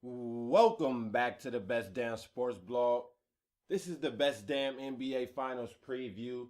Welcome back to the Best Damn Sports Blog. This is the Best Damn NBA Finals preview.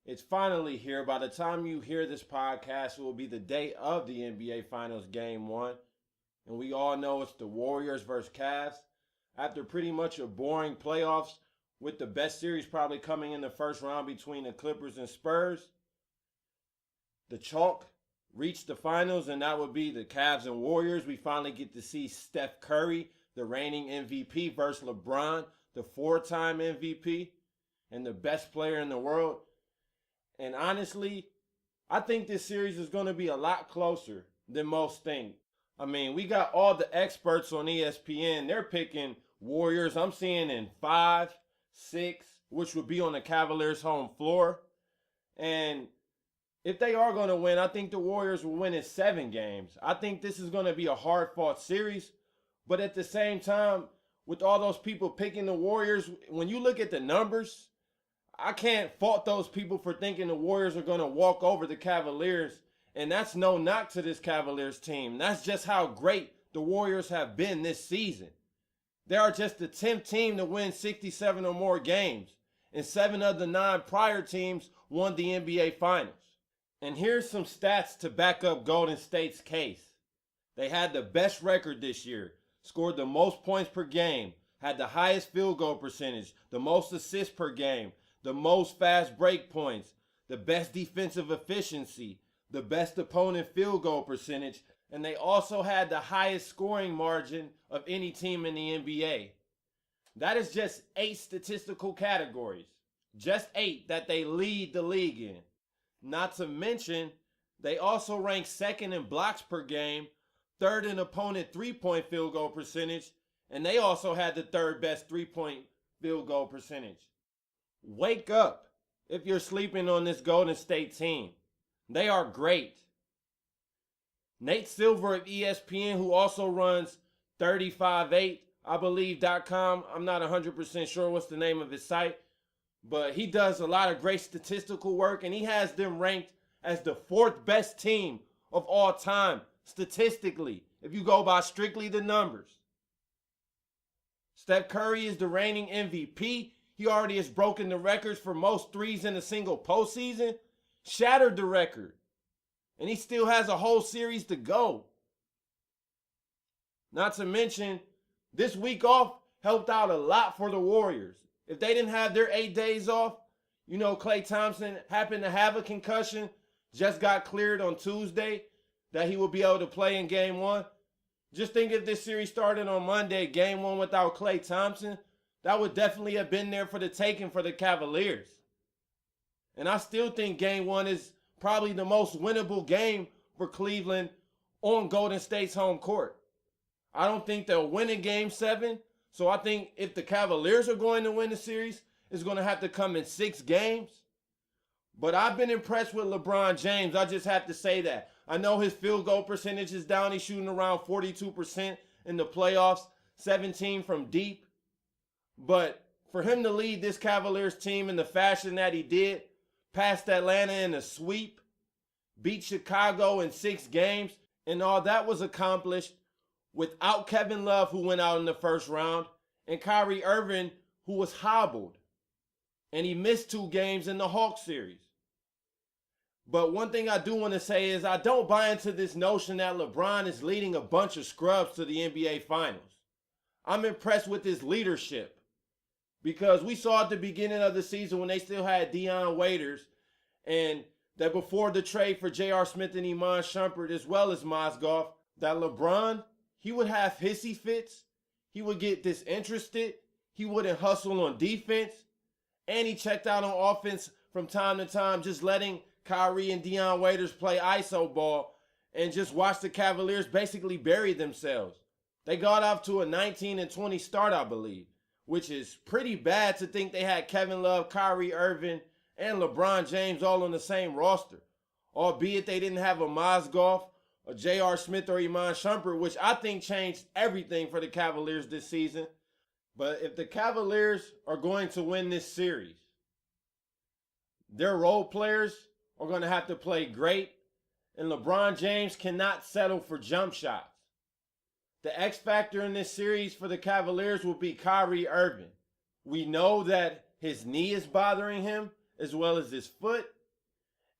It's finally here. By the time you hear this podcast, it will be the day of the NBA Finals Game 1. And we all know it's the Warriors versus Cavs. After pretty much a boring playoffs, with the best series probably coming in the first round between the Clippers and Spurs, the chalk reached the finals, and that would be the Cavs and Warriors. We finally get to see Steph Curry, the reigning MVP, versus LeBron, the four-time MVP and the best player in the world. And honestly, I think this series is going to be a lot closer than most think. I mean, we got all the experts on ESPN. They're picking Warriors. I'm seeing in 5, 6, which would be on the Cavaliers' home floor. And if they are going to win, I think the Warriors will win in 7 games. I think this is going to be a hard-fought series. But at the same time, with all those people picking the Warriors, when you look at the numbers, I can't fault those people for thinking the Warriors are going to walk over the Cavaliers. And that's no knock to this Cavaliers team. That's just how great the Warriors have been this season. They are just the 10th team to win 67 or more games. And 7 of the 9 prior teams won the NBA Finals. And here's some stats to back up Golden State's case. They had the best record this year, scored the most points per game, had the highest field goal percentage, the most assists per game, the most fast break points, the best defensive efficiency, the best opponent field goal percentage, and they also had the highest scoring margin of any team in the NBA. That is just 8 statistical categories. Just 8 that they lead the league in. Not to mention, they also rank 2nd in blocks per game, 3rd in opponent three-point field goal percentage, and they also had the 3rd best three-point field goal percentage. Wake up if you're sleeping on this Golden State team. They are great. Nate Silver of ESPN, who also runs 358, I believe.com. I'm not 100% sure what's the name of his site. But he does a lot of great statistical work, and he has them ranked as the 4th best team of all time, statistically, if you go by strictly the numbers. Steph Curry is the reigning MVP. He already has broken the records for most threes in a single postseason, shattered the record, and he still has a whole series to go. Not to mention, this week off helped out a lot for the Warriors. If they didn't have their 8 days off, Klay Thompson happened to have a concussion, just got cleared on Tuesday that he will be able to play in Game 1. Just think if this series started on Monday, Game 1 without Klay Thompson, that would definitely have been there for the taking for the Cavaliers. And I still think Game 1 is probably the most winnable game for Cleveland on Golden State's home court. I don't think they'll win in Game 7. So I think if the Cavaliers are going to win the series, it's going to have to come in 6 games. But I've been impressed with LeBron James. I just have to say that. I know his field goal percentage is down. He's shooting around 42% in the playoffs, 17 from deep. But for him to lead this Cavaliers team in the fashion that he did, past Atlanta in a sweep, beat Chicago in 6 games, and all that was accomplished without Kevin Love, who went out in the first round, and Kyrie Irving, who was hobbled. And he missed 2 games in the Hawks series. But one thing I do want to say is I don't buy into this notion that LeBron is leading a bunch of scrubs to the NBA Finals. I'm impressed with his leadership. Because we saw at the beginning of the season when they still had Dion Waiters, and that before the trade for J.R. Smith and Iman Shumpert, as well as Mozgov, that LeBron, he would have hissy fits, he would get disinterested, he wouldn't hustle on defense, and he checked out on offense from time to time, just letting Kyrie and Dion Waiters play iso ball and just watch the Cavaliers basically bury themselves. They got off to a 19-20 start, I believe, which is pretty bad to think they had Kevin Love, Kyrie Irving, and LeBron James all on the same roster, albeit they didn't have a Mozgov, a J.R. Smith, or Iman Shumpert, which I think changed everything for the Cavaliers this season. But if the Cavaliers are going to win this series, their role players are going to have to play great, and LeBron James cannot settle for jump shots. The X factor in this series for the Cavaliers will be Kyrie Irving. We know that his knee is bothering him as well as his foot.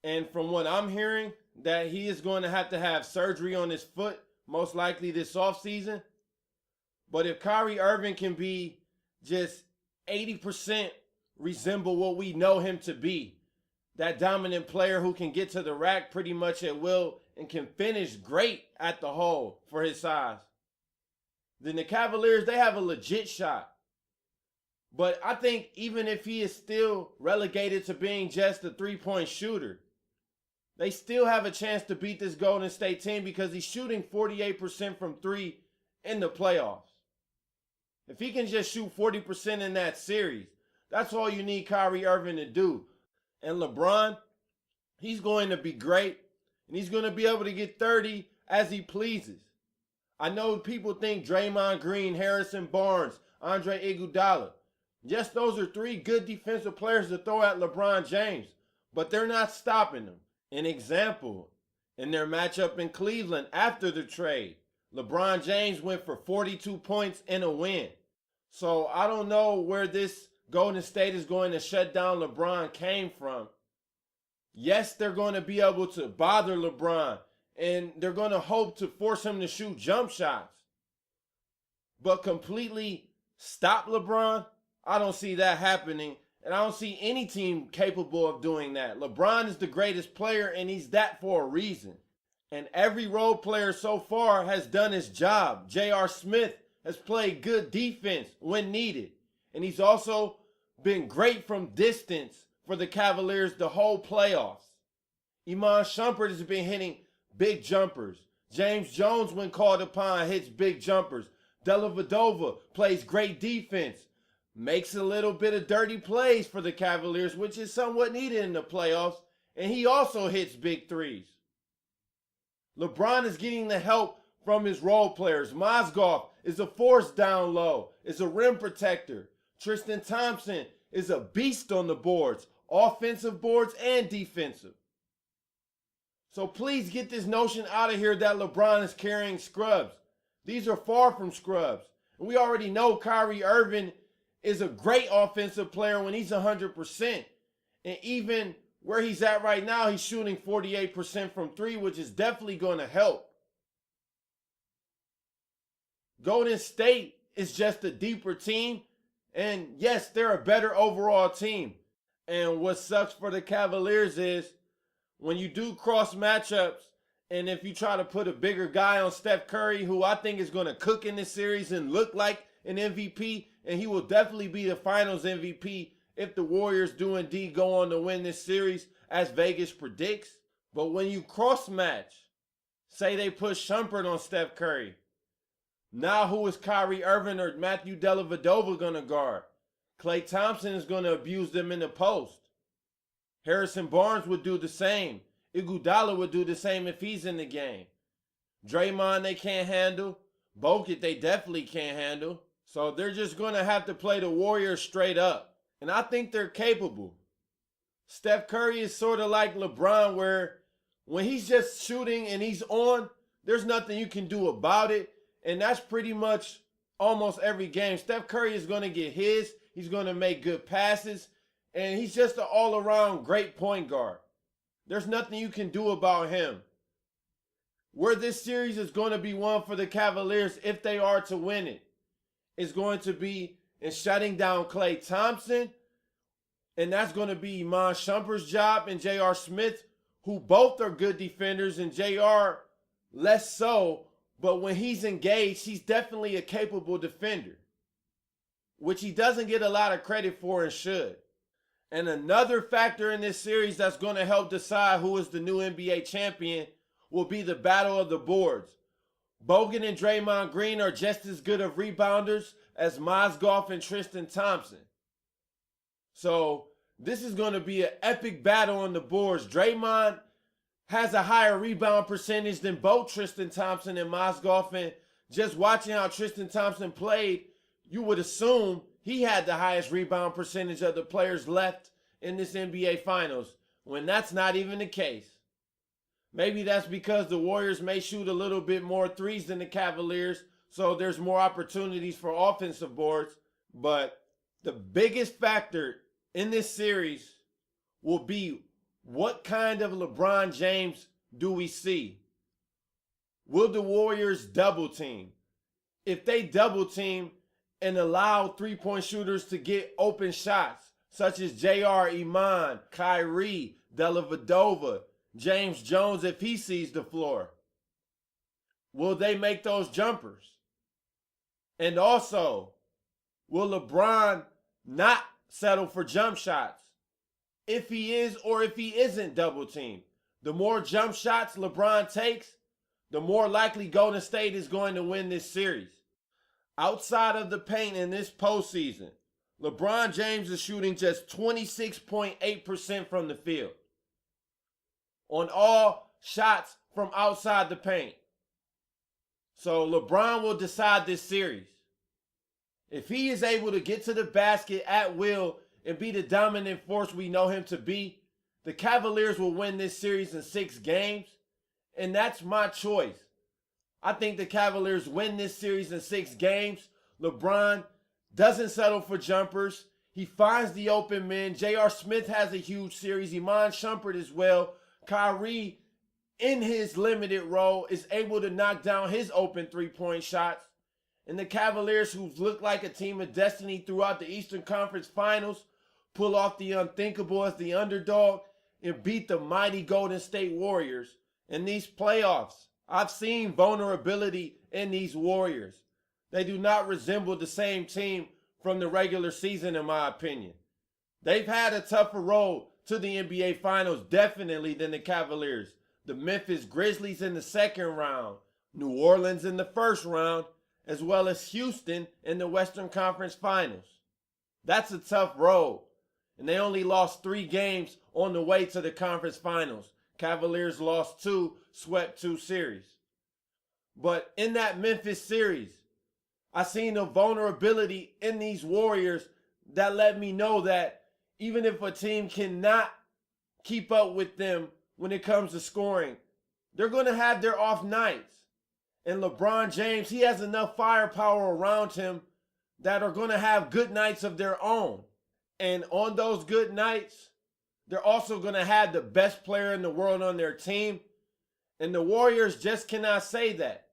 And from what I'm hearing, that he is going to have surgery on his foot, most likely this offseason. But if Kyrie Irving can be just 80% resemble what we know him to be, that dominant player who can get to the rack pretty much at will and can finish great at the hole for his size, then the Cavaliers, they have a legit shot. But I think even if he is still relegated to being just a three-point shooter, they still have a chance to beat this Golden State team because he's shooting 48% from three in the playoffs. If he can just shoot 40% in that series, that's all you need Kyrie Irving to do. And LeBron, he's going to be great, and he's going to be able to get 30 as he pleases. I know people think Draymond Green, Harrison Barnes, Andre Iguodala. Yes, those are three good defensive players to throw at LeBron James, but they're not stopping him. An example, in their matchup in Cleveland after the trade, LeBron James went for 42 points and a win. So I don't know where this Golden State is going to shut down LeBron came from. Yes, they're going to be able to bother LeBron, and they're going to hope to force him to shoot jump shots. But completely stop LeBron, I don't see that happening. And I don't see any team capable of doing that. LeBron is the greatest player, and he's that for a reason. And every role player so far has done his job. J.R. Smith has played good defense when needed. And he's also been great from distance for the Cavaliers the whole playoffs. Iman Shumpert has been hitting big jumpers. James Jones, when called upon, hits big jumpers. Dellavedova plays great defense. Makes a little bit of dirty plays for the Cavaliers, which is somewhat needed in the playoffs. And he also hits big threes. LeBron is getting the help from his role players. Mozgov is a force down low, is a rim protector. Tristan Thompson is a beast on the boards, offensive boards and defensive. So please get this notion out of here that LeBron is carrying scrubs. These are far from scrubs. And we already know Kyrie Irving is a great offensive player when he's 100%. And even where he's at right now, he's shooting 48% from three, which is definitely going to help. Golden State is just a deeper team. And yes, they're a better overall team. And what sucks for the Cavaliers is when you do cross matchups, and if you try to put a bigger guy on Steph Curry, who I think is going to cook in this series and look like an MVP, and he will definitely be the finals MVP if the Warriors do indeed go on to win this series, as Vegas predicts. But when you cross match, say they put Shumpert on Steph Curry, now who is Kyrie Irving or Matthew Dellavedova going to guard? Klay Thompson is going to abuse them in the post. Harrison Barnes would do the same. Iguodala would do the same if he's in the game. Draymond they can't handle. Bogut they definitely can't handle. So they're just going to have to play the Warriors straight up. And I think they're capable. Steph Curry is sort of like LeBron, where when he's just shooting and he's on, there's nothing you can do about it. And that's pretty much almost every game. Steph Curry is going to get his. He's going to make good passes. And he's just an all-around great point guard. There's nothing you can do about him. Where this series is going to be won for the Cavaliers, if they are to win it, is going to be in shutting down Klay Thompson. And that's going to be Iman Shumpert's job and J.R. Smith, who both are good defenders, and J.R. less so. But when he's engaged, he's definitely a capable defender, which he doesn't get a lot of credit for and should. And another factor in this series that's going to help decide who is the new NBA champion will be the battle of the boards. Bogut and Draymond Green are just as good of rebounders as Mozgov and Tristan Thompson. So this is going to be an epic battle on the boards. Draymond has a higher rebound percentage than both Tristan Thompson and Mozgov. And just watching how Tristan Thompson played, you would assume he had the highest rebound percentage of the players left in this NBA Finals, when that's not even the case. Maybe that's because the Warriors may shoot a little bit more threes than the Cavaliers, so there's more opportunities for offensive boards. But the biggest factor in this series will be what kind of LeBron James do we see? Will the Warriors double team? If they double team and allow three-point shooters to get open shots, such as JR, Iman, Kyrie, Dellavedova, James Jones, if he sees the floor, will they make those jumpers? And also, will LeBron not settle for jump shots? If he is or if he isn't double teamed, the more jump shots LeBron takes, the more likely Golden State is going to win this series. Outside of the paint in this postseason, LeBron James is shooting just 26.8% from the field on all shots from outside the paint. So LeBron will decide this series. If he is able to get to the basket at will and be the dominant force we know him to be, the Cavaliers will win this series in 6 games, and that's my choice. I think the Cavaliers win this series in 6 games. LeBron doesn't settle for jumpers. He finds the open men. J.R. Smith has a huge series. Iman Shumpert as well. Kyrie, in his limited role, is able to knock down his open three-point shots. And the Cavaliers, who've looked like a team of destiny throughout the Eastern Conference Finals, pull off the unthinkable as the underdog and beat the mighty Golden State Warriors in these playoffs. I've seen vulnerability in these Warriors. They do not resemble the same team from the regular season, in my opinion. They've had a tougher road to the NBA Finals, definitely, than the Cavaliers. The Memphis Grizzlies in the second round, New Orleans in the first round, as well as Houston in the Western Conference Finals. That's a tough road. And they only lost 3 games on the way to the conference finals. Cavaliers lost 2, swept 2 series. But in that Memphis series, I seen a vulnerability in these Warriors that let me know that even if a team cannot keep up with them when it comes to scoring, they're going to have their off nights. And LeBron James, he has enough firepower around him that are going to have good nights of their own. And on those good nights, they're also going to have the best player in the world on their team. And the Warriors just cannot say that.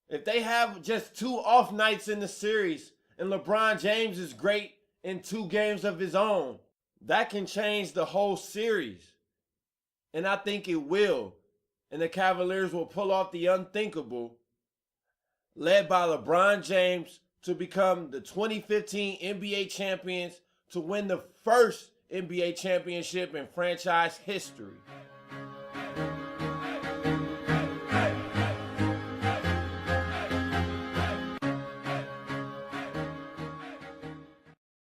If they have just 2 off nights in the series and LeBron James is great in 2 games of his own, that can change the whole series. And I think it will. And the Cavaliers will pull off the unthinkable, led by LeBron James, to become the 2015 NBA champions, to win the first NBA championship in franchise history.